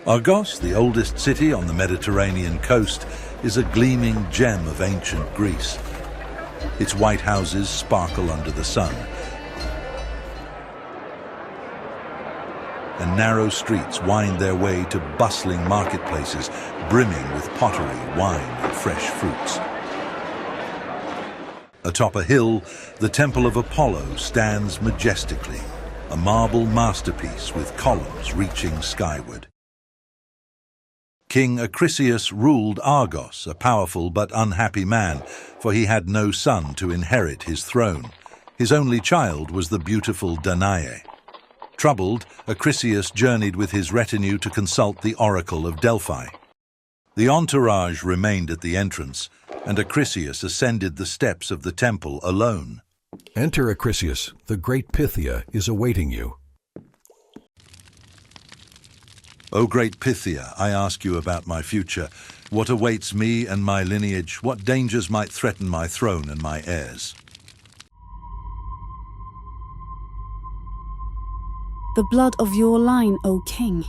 Argos, the oldest city on the Mediterranean coast, is a gleaming gem of ancient Greece. Its white houses sparkle under the sun, and narrow streets wind their way to bustling marketplaces brimming with pottery, wine, and fresh fruits. Atop a hill, the Temple of Apollo stands majestically, a marble masterpiece with columns reaching skyward. King Perseus ruled Argos, a powerful but unhappy man, for he had no son to inherit his throne. His only child was the beautiful Danae. Troubled, Perseus journeyed with his retinue to consult the oracle of Delphi. The entourage remained at the entrance, and Perseus ascended the steps of the temple alone. Enter, Perseus. The great Pythia is awaiting you. O great Pythia, I ask you about my future. What awaits me and my lineage? What dangers might threaten my throne and my heirs? The blood of your line, O king,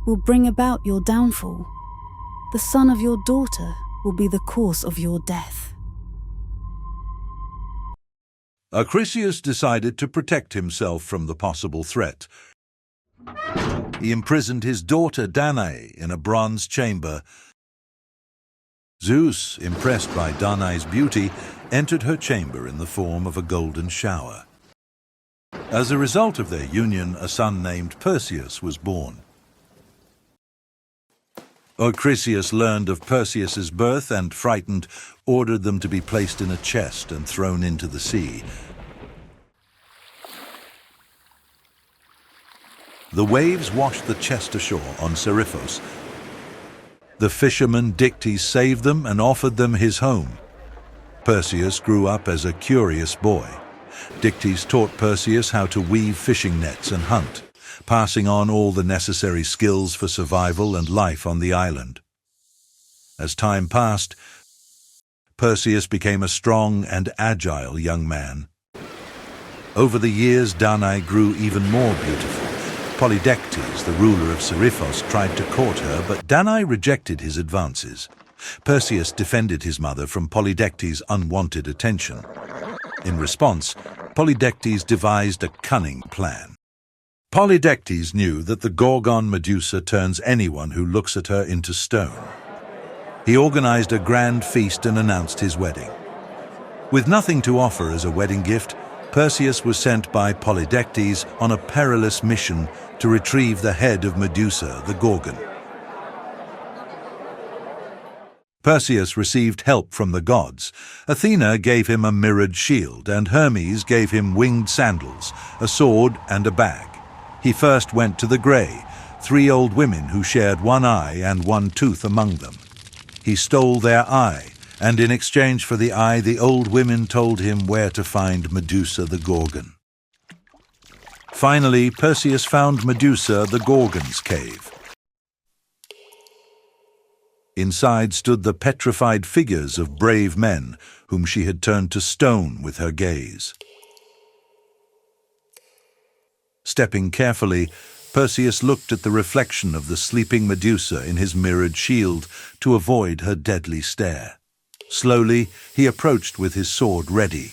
will bring about your downfall. The son of your daughter will be the cause of your death. Perseus decided to protect himself from the possible threat. He imprisoned his daughter Danae in a bronze chamber. Zeus, impressed by Danae's beauty, entered her chamber in the form of a golden shower. As a result of their union, a son named Perseus was born. Perseus learned of Perseus's birth and, frightened, ordered them to be placed in a chest and thrown into the sea. The waves washed the chest ashore on Seriphos. The fisherman Dictys saved them and offered them his home. Perseus grew up as a curious boy. Dictys taught Perseus how to weave fishing nets and hunt, passing on all the necessary skills for survival and life on the island. As time passed, Perseus became a strong and agile young man. Over the years, Danae grew even more beautiful. Polydectes, the ruler of Seriphos, tried to court her, but Danae rejected his advances. Perseus defended his mother from Polydectes' unwanted attention. In response, Polydectes devised a cunning plan. Polydectes knew that the Gorgon Medusa turns anyone who looks at her into stone. He organized a grand feast and announced his wedding. With nothing to offer as a wedding gift, Perseus was sent by Polydectes on a perilous mission to retrieve the head of Medusa the Gorgon. Perseus received help from the gods. Athena gave him a mirrored shield, and Hermes gave him winged sandals, a sword, and a bag. He first went to the Grey, 3 old women who shared one eye and one tooth among them. He stole their eye, and in exchange for the eye, the old women told him where to find Medusa the Gorgon. Finally, Perseus found Medusa the Gorgon's cave. Inside stood the petrified figures of brave men whom she had turned to stone with her gaze. Stepping carefully, Perseus looked at the reflection of the sleeping Medusa in his mirrored shield to avoid her deadly stare. Slowly, he approached with his sword ready.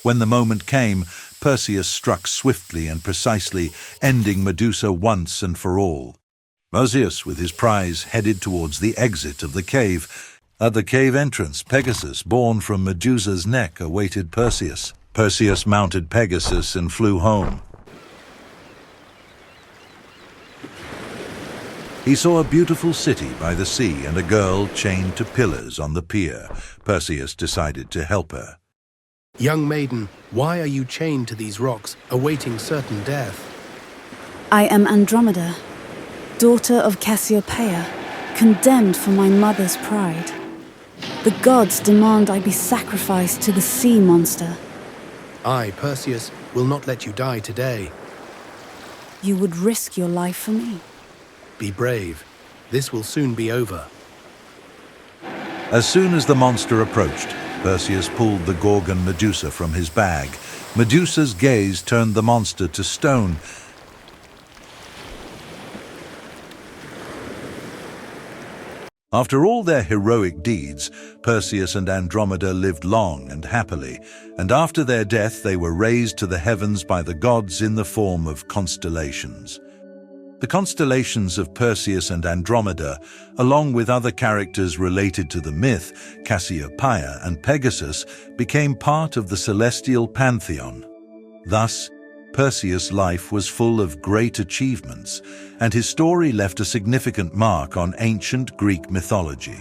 When the moment came, Perseus struck swiftly and precisely, ending Medusa once and for all. Perseus, with his prize, headed towards the exit of the cave. At the cave entrance, Pegasus, born from Medusa's neck, awaited Perseus. Perseus mounted Pegasus and flew home. He saw a beautiful city by the sea and a girl chained to pillars on the pier. Perseus decided to help her. Young maiden, why are you chained to these rocks, awaiting certain death? I am Andromeda, daughter of Cassiopeia, condemned for my mother's pride. The gods demand I be sacrificed to the sea monster. I, Perseus, will not let you die today. You would risk your life for me? Be brave. This will soon be over. As soon as the monster approached, Perseus pulled the Gorgon Medusa from his bag. Medusa's gaze turned the monster to stone. After all their heroic deeds, Perseus and Andromeda lived long and happily, and after their death they were raised to the heavens by the gods in the form of constellations. The constellations of Perseus and Andromeda, along with other characters related to the myth, Cassiopeia and Pegasus, became part of the celestial pantheon. Thus, Perseus' life was full of great achievements, and his story left a significant mark on ancient Greek mythology.